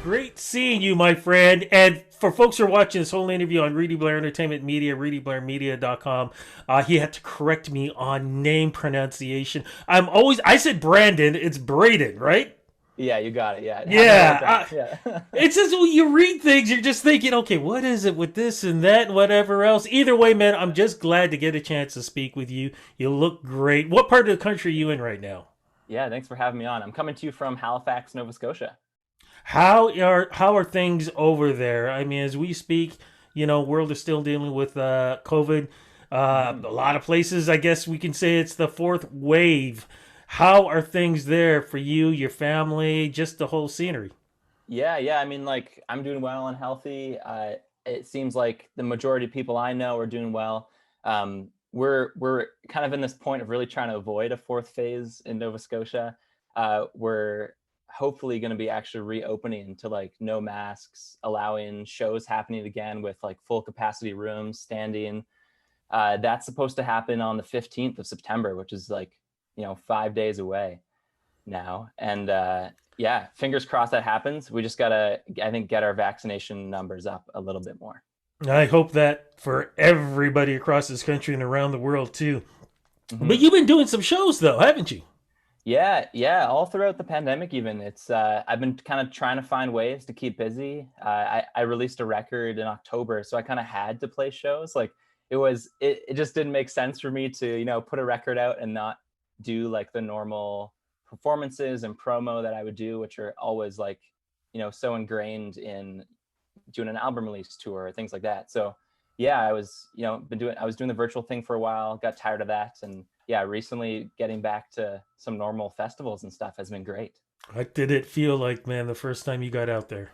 Great seeing you, my friend. And for folks who are watching this whole interview on Rudy Blair Entertainment Media, RudyBlairMedia.com, he had to correct me on name pronunciation. I said Brandon, it's Braden, right? Yeah, you got it. Yeah, it happens all the Yeah. time. Yeah. It's just when you read things, you're just thinking, okay, what is it with this and that and whatever else? Either way, man, I'm just glad to get a chance to speak with you. You look great. What part of the country are you in right now? Yeah, thanks for having me on. I'm coming to you from Halifax, Nova Scotia. How are things over there? I mean, as we speak, world is still dealing with COVID. A hmm lot of places, I guess we can say it's the fourth wave. How are things there for you, your family, just the whole scenery? Yeah. I mean, like, I'm doing well and healthy. It seems like the majority of people I know are doing well. We're kind of in this point of really trying to avoid a fourth phase in Nova Scotia. We're hopefully going to be actually reopening to like no masks, allowing shows happening again with like full capacity rooms, standing. That's supposed to happen on the 15th of September, which is like, 5 days away now. And yeah, fingers crossed that happens. We just gotta, I think, get our vaccination numbers up a little bit more. I hope that for everybody across this country and around the world too. But hmm you've been doing some shows though, haven't you? Yeah. All throughout the pandemic, even I've been kind of trying to find ways to keep busy. I released a record in October, so I kind of had to play shows. Like it just didn't make sense for me to put a record out and not do like the normal performances and promo that I would do, which are always like so ingrained in doing an album release tour or things like that. So yeah, I was doing the virtual thing for a while, got tired of that, and yeah, recently getting back to some normal festivals and stuff has been great. What did it feel like, man, the first time you got out there?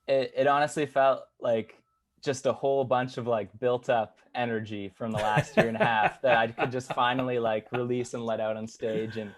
It honestly felt like just a whole bunch of like built up energy from the last year and a half that I could just finally like release and let out on stage. And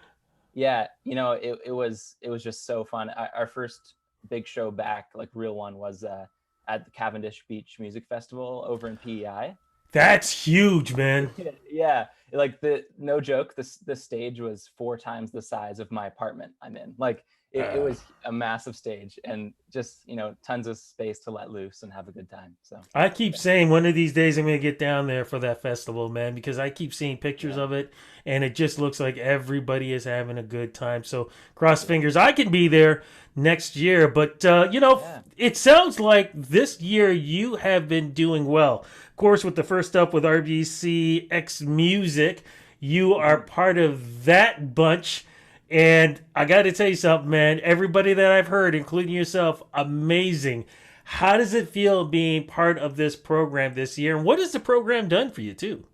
yeah, it was just so fun. Our first big show back, like real one, was at the Cavendish Beach Music Festival over in PEI. That's huge, man. Yeah, like the no joke, the stage was 4 times the size of my apartment I'm in. Like it Uh, was a massive stage and just tons of space to let loose and have a good time. So I keep saying one of these days I'm going to get down there for that festival, man, because I keep seeing pictures yeah, of it and it just looks like everybody is having a good time. So cross yeah, fingers I can be there next year. But, yeah. it sounds like this year you have been doing well. Of course, with the first up with RBC X Music, you are hmm part of that bunch. And I got to tell you something, man. Everybody that I've heard, including yourself, amazing. How does it feel being part of this program this year? And what has the program done for you, too?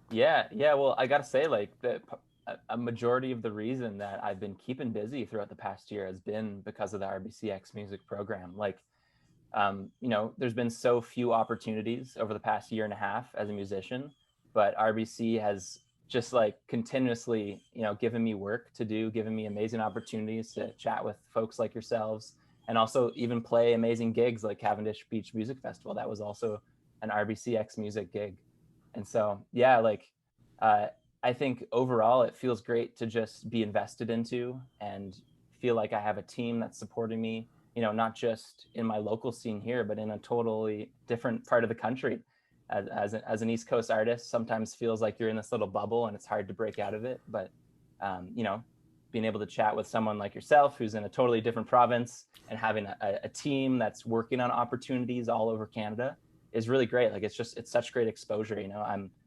Yeah. Well, I gotta say, like a majority of the reason that I've been keeping busy throughout the past year has been because of the RBCX Music program. Like there's been so few opportunities over the past year and a half as a musician, but RBC has just like continuously, given me work to do, given me amazing opportunities to chat with folks like yourselves, and also even play amazing gigs like Cavendish Beach Music Festival. That was also an RBCX Music gig, and so yeah, like uh, I think overall it feels great to just be invested into and feel like I have a team that's supporting me, not just in my local scene here, but in a totally different part of the country. As an East Coast artist, sometimes feels like you're in this little bubble and it's hard to break out of it. But, um, you know, being able to chat with someone like yourself who's in a totally different province and having a team that's working on opportunities all over Canada is really great. Like it's such great exposure.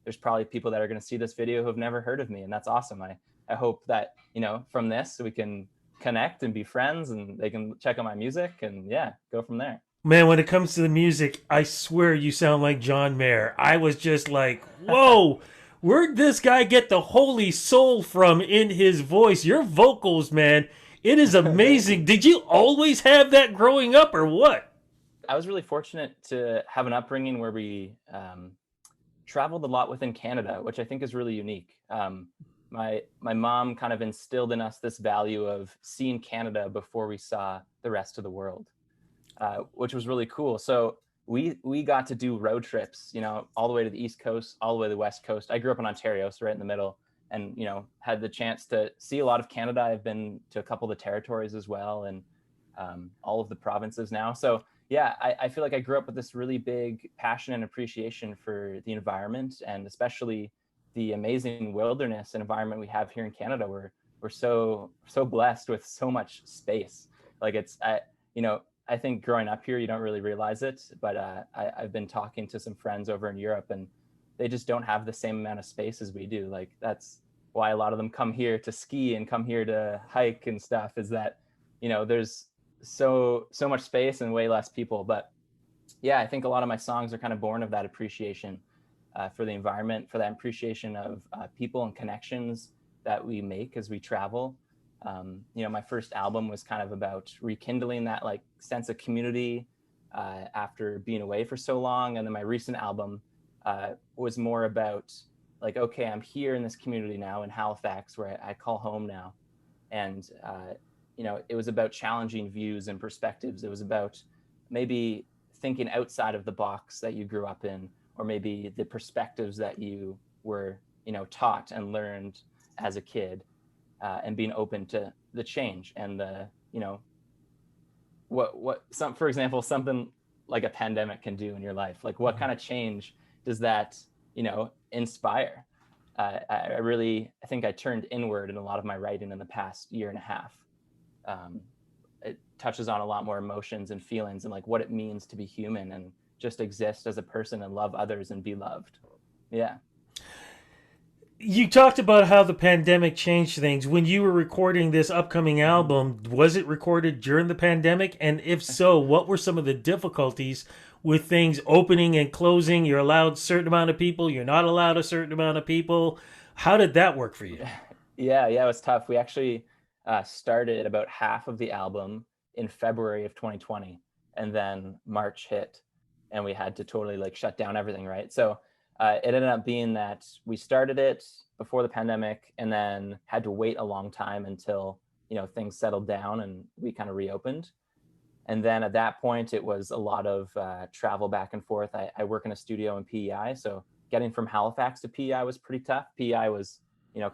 There's probably people that are going to see this video who have never heard of me, and that's awesome. I hope that from this we can connect and be friends, and they can check out my music and yeah, go from there. Man, when it comes to the music, I swear you sound like John Mayer. I was just like, whoa, where'd this guy get the holy soul from in his voice? Your vocals, man, it is Thank amazing. you. Did you always have that growing up or what? I was really fortunate to have an upbringing where we traveled a lot within Canada, which I think is really unique. My mom kind of instilled in us this value of seeing Canada before we saw the rest of the world, which was really cool. So we got to do road trips, all the way to the East Coast, all the way to the West Coast. I grew up in Ontario, so right in the middle, and had the chance to see a lot of Canada. I've been to a couple of the territories as well, and all of the provinces now. So yeah, I feel like I grew up with this really big passion and appreciation for the environment, and especially the amazing wilderness and environment we have here in Canada. We're so blessed with so much space. Like I think growing up here, you don't really realize it, but I've been talking to some friends over in Europe, and they just don't have the same amount of space as we do. Like that's why a lot of them come here to ski and come here to hike and stuff, is that, there's so much space and way less people. But yeah, I think a lot of my songs are kind of born of that appreciation for the environment, for that appreciation of people and connections that we make as we travel. My first album was kind of about rekindling that like sense of community after being away for so long. And then my recent album was more about like, okay, I'm here in this community now in Halifax, where I call home now. And, it was about challenging views and perspectives. It was about maybe thinking outside of the box that you grew up in, or maybe the perspectives that you were, taught and learned as a kid, and being open to the change and the, for example, something like a pandemic can do in your life. Like what kind of change does that, inspire? I think I turned inward in a lot of my writing in the past year and a half. It touches on a lot more emotions and feelings and like what it means to be human and just exist as a person and love others and be loved. Yeah. You talked about how the pandemic changed things. When you were recording this upcoming album, was it recorded during the pandemic? And if so, what were some of the difficulties with things opening and closing? You're allowed a certain amount of people, you're not allowed a certain amount of people. How did that work for you? Yeah, it was tough. We actually started about half of the album in February of 2020, and then March hit and we had to totally like shut down everything, right? So it ended up being that we started it before the pandemic and then had to wait a long time until, things settled down and we kind of reopened. And then at that point, it was a lot of travel back and forth. I work in a studio in PEI, so getting from Halifax to PEI was pretty tough. PEI was,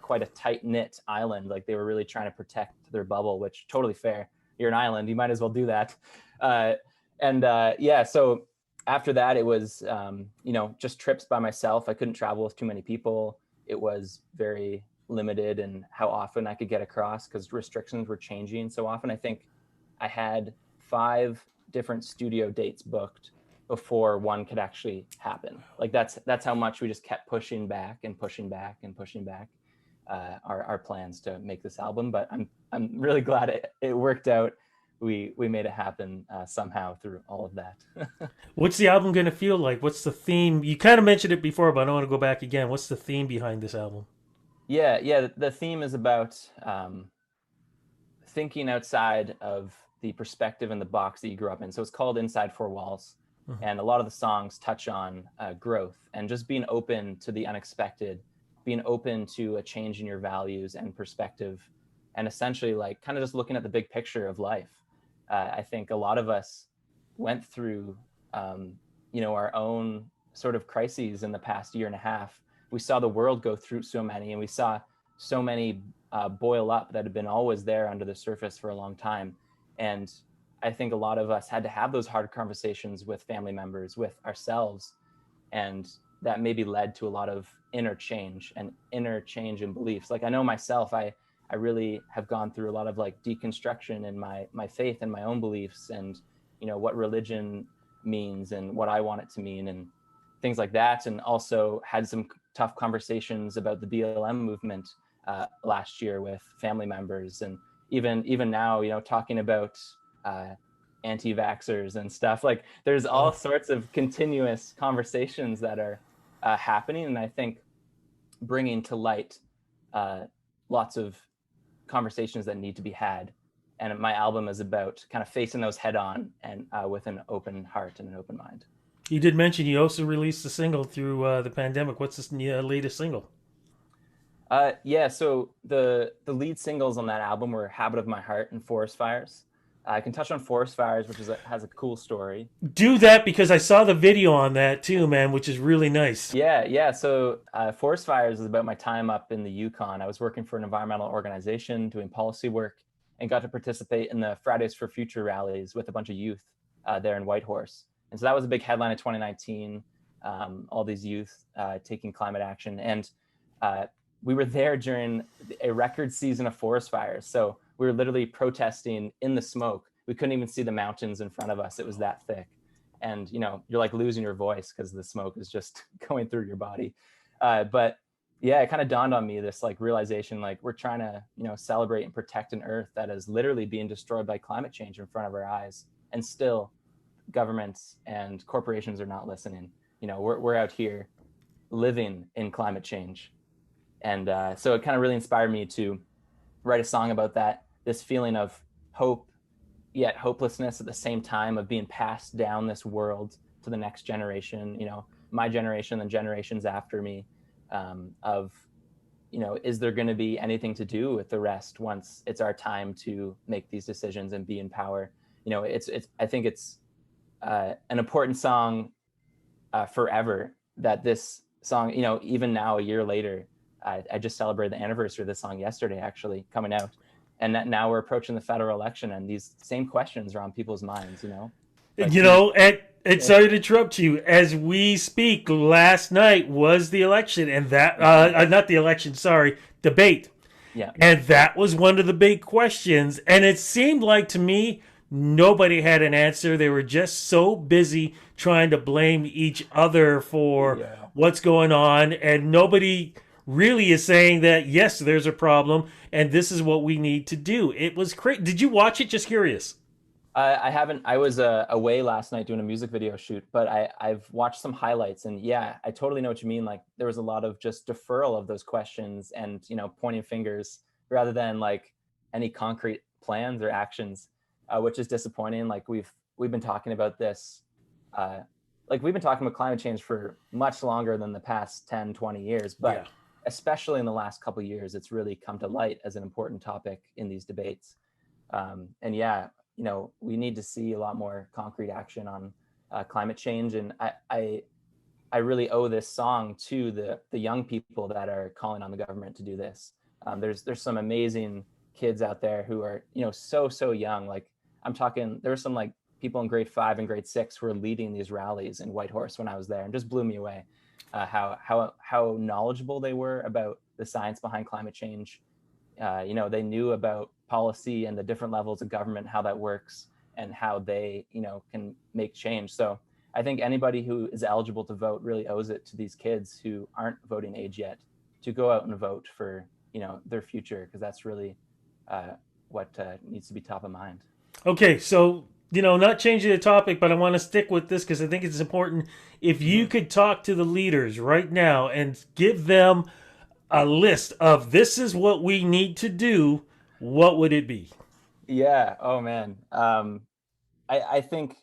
quite a tight-knit island. Like they were really trying to protect their bubble, which totally fair. You're an island, you might as well do that. So after that, it was, just trips by myself. I couldn't travel with too many people. It was very limited in how often I could get across because restrictions were changing so often. I think I had 5 different studio dates booked before one could actually happen. Like that's how much we just kept pushing back and pushing back and pushing back our plans to make this album. But I'm really glad it worked out. We made it happen somehow through all of that. What's the album going to feel like? What's the theme? You kind of mentioned it before, but I don't want to go back again. What's the theme behind this album? Yeah. The theme is about thinking outside of the perspective and the box that you grew up in. So it's called Inside Four Walls. Mm-hmm. And a lot of the songs touch on growth and just being open to the unexpected, being open to a change in your values and perspective, and essentially like kind of just looking at the big picture of life. I think a lot of us went through, our own sort of crises in the past year and a half. We saw the world go through so many, and we saw so many boil up that had been always there under the surface for a long time. And I think a lot of us had to have those hard conversations with family members, with ourselves. And that maybe led to a lot of inner change in beliefs. Like I know myself, I really have gone through a lot of like deconstruction in my faith and my own beliefs and, what religion means and what I want it to mean and things like that. And also had some tough conversations about the BLM movement last year with family members. And even now, talking about anti-vaxxers and stuff, like there's all sorts of continuous conversations that are happening. And I think bringing to light lots of conversations that need to be had. And my album is about kind of facing those head on and with an open heart and an open mind. You did mention you also released a single through the pandemic. What's this latest single? So the lead singles on that album were Habit of My Heart and Forest Fires. I can touch on Forest Fires, which has a cool story. Do that, because I saw the video on that too, man, which is really nice. Yeah. So Forest Fires is about my time up in the Yukon. I was working for an environmental organization doing policy work, and got to participate in the Fridays for Future rallies with a bunch of youth there in Whitehorse. And so that was a big headline in 2019, all these youth taking climate action. And we were there during a record season of forest fires. So we were literally protesting in the smoke. We couldn't even see the mountains in front of us. It was that thick. And, you know, you're like losing your voice because the smoke is just going through your body. But yeah, it kind of dawned on me, this like realization, like we're trying to, you know, celebrate and protect an earth that is literally being destroyed by climate change in front of our eyes. And still governments and corporations are not listening. You know, we're out here living in climate change. And so it kind of really inspired me to write a song about that, this feeling of hope, yet hopelessness at the same time, of being passed down this world to the next generation, you know, my generation and generations after me, of, you know, is there going to be anything to do with the rest once it's our time to make these decisions and be in power? You know, I think it's an important song forever, that this song, you know, even now, a year later, I just celebrated the anniversary of this song yesterday, actually, coming out. And that now we're approaching the federal election, and these same questions are on people's minds, you know? Like, you know, and sorry to interrupt you. As we speak, last night was the election, and that, not the election, sorry, debate. Yeah. And that was one of the big questions. And it seemed like to me, nobody had an answer. They were just so busy trying to blame each other for what's going on. And nobody really is saying that, yes, there's a problem and this is what we need to do. It was crazy. Did you watch it? Just curious. I haven't. I was away last night doing a music video shoot, but I've watched some highlights, and yeah, I totally know what you mean. Like there was a lot of just deferral of those questions and, you know, pointing fingers rather than like any concrete plans or actions, which is disappointing. Like we've been talking about this, like we've been talking about climate change for much longer than the past 10, 20 years, but especially in the last couple of years, it's really come to light as an important topic in these debates. And yeah, you know, we need to see a lot more concrete action on climate change. And I really owe this song to the young people that are calling on the government to do this. There's some amazing kids out there who are, you know, so young. Like I'm talking, there were some like people in grade 5 and grade 6 who were leading these rallies in Whitehorse when I was there, and just blew me away. How knowledgeable they were about the science behind climate change. You know, they knew about policy and the different levels of government, how that works, and how they, you know, can make change. So I think anybody who is eligible to vote really owes it to these kids who aren't voting age yet to go out and vote for, you know, their future, because that's really what needs to be top of mind. Okay, so, you know, not changing the topic, but I want to stick with this because I think it's important. If you could talk to the leaders right now and give them a list of this is what we need to do, what would it be? Yeah. Oh man. I think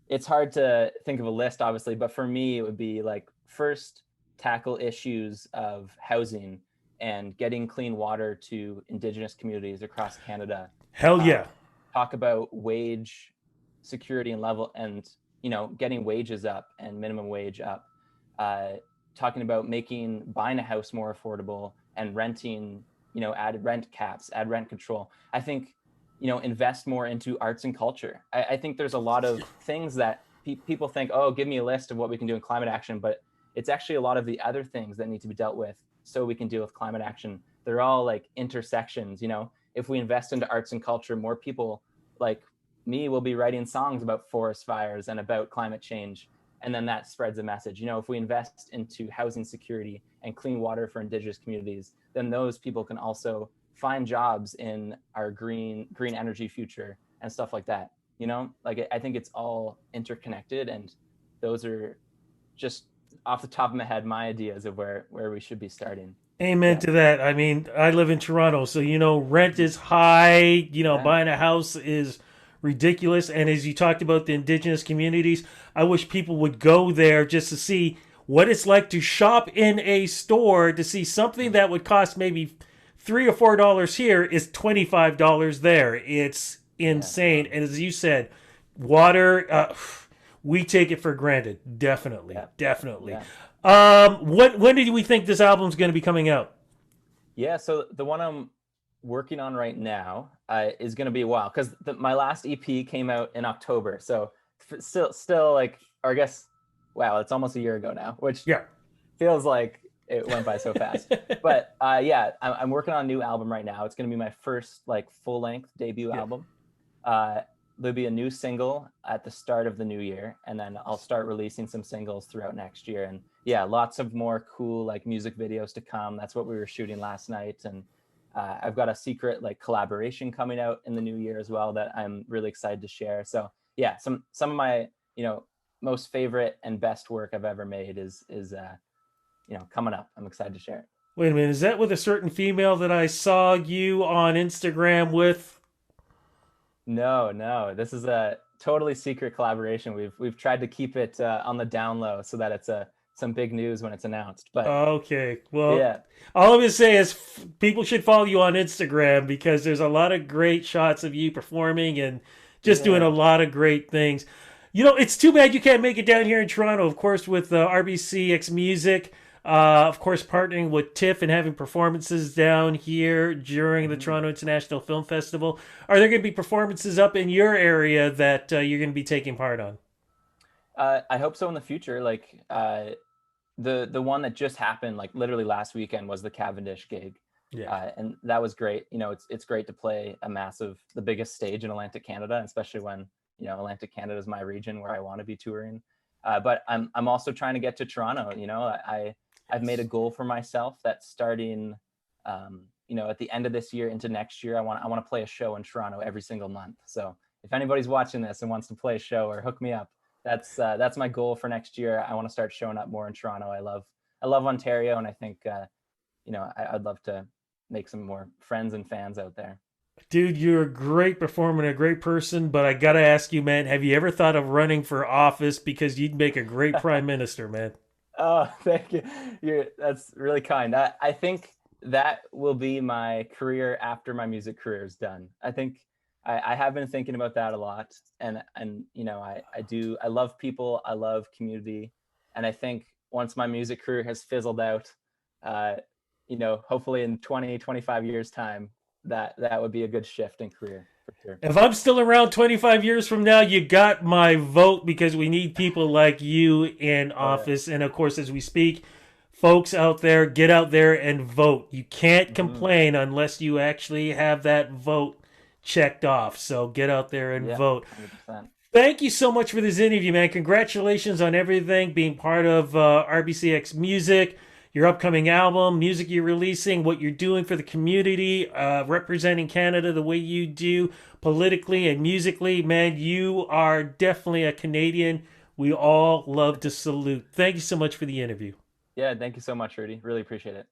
it's hard to think of a list, obviously, but for me, it would be like, first, tackle issues of housing and getting clean water to Indigenous communities across Canada. Hell yeah. Talk about wage security and level, and, you know, getting wages up and minimum wage up. Talking about buying a house more affordable and renting, you know, add rent caps, add rent control. I think, you know, invest more into arts and culture. I think there's a lot of things that people think, oh, give me a list of what we can do in climate action, but it's actually a lot of the other things that need to be dealt with so we can deal with climate action. They're all like intersections, you know. If we invest into arts and culture, more people like me will be writing songs about forest fires and about climate change. And then that spreads a message. You know, if we invest into housing security and clean water for Indigenous communities, then those people can also find jobs in our green energy future and stuff like that. You know, like I think it's all interconnected, and those are just off the top of my head, my ideas of where we should be starting. Amen to that. I mean, I live in Toronto, so, you know, rent is high, you know, buying a house is ridiculous. And as you talked about the Indigenous communities, I wish people would go there just to see what it's like to shop in a store, to see something that would cost maybe $3 or $4 here is $25 there. It's insane. And as you said, water, we take it for granted. Definitely. When do we think this album's going to be coming out? Yeah, so the one I'm working on right now is going to be a while, because my last EP came out in October. So still like, or I guess, wow, it's almost a year ago now, which Yeah. feels like it went by so fast. But yeah, I'm working on a new album right now. It's going to be my first like full length debut album. There'll be a new single at the start of the new year, and then I'll start releasing some singles throughout next year. And yeah, lots of more cool like music videos to come. That's what we were shooting last night. And I've got a secret like collaboration coming out in the new year as well that I'm really excited to share. So yeah, some of my, you know, most favorite and best work I've ever made is you know, coming up. I'm excited to share it. Wait a minute, is that with a certain female that I saw you on Instagram with? No, this is a totally secret collaboration. We've tried to keep it on the down low so that it's some big news when it's announced. But Okay, well, yeah, all I'm gonna say is people should follow you on Instagram because there's a lot of great shots of you performing and just doing a yeah, lot of great things. You know, it's too bad you can't make it down here in Toronto. Of course, with RBCxMusic, of course, partnering with TIFF and having performances down here during the mhm. Toronto International Film Festival. Are there going to be performances up in your area that you're going to be taking part on? I hope so in the future. Like the one that just happened like literally last weekend was the Cavendish gig. Yeah. And that was great. You know, it's great to play the biggest stage in Atlantic Canada, especially when, you know, Atlantic Canada is my region where I want to be touring. But I'm also trying to get to Toronto. You know, I've made a goal for myself that starting, you know, at the end of this year into next year, I want to play a show in Toronto every single month. So if anybody's watching this and wants to play a show or hook me up, that's my goal for next year. I want to start showing up more in Toronto. I love Ontario, and I think you know, I'd love to make some more friends and fans out there. Dude, you're a great performer and a great person, but I gotta ask you, man, have you ever thought of running for office? Because you'd make a great prime minister, man. Oh, thank you. That's really kind. I think that will be my career after my music career is done. I think I have been thinking about that a lot, and you know, I love people, I love community, and I think once my music career has fizzled out, uh, you know, hopefully in 20, 25 years time, that would be a good shift in career for sure. If I'm still around 25 years from now, you got my vote because we need people like you in Oh yeah. office. And of course, as we speak, folks out there, get out there and vote. You can't Hmm. complain unless you actually have that vote checked off. So get out there and Yeah, vote. 100%. Thank you so much for this interview, man. Congratulations on everything, being part of RBCX Music, your upcoming album, music you're releasing, what you're doing for the community, representing Canada the way you do politically and musically. Man, you are definitely a Canadian we all love to salute. Thank you so much for the interview. Yeah, thank you so much, Rudy. Really appreciate it.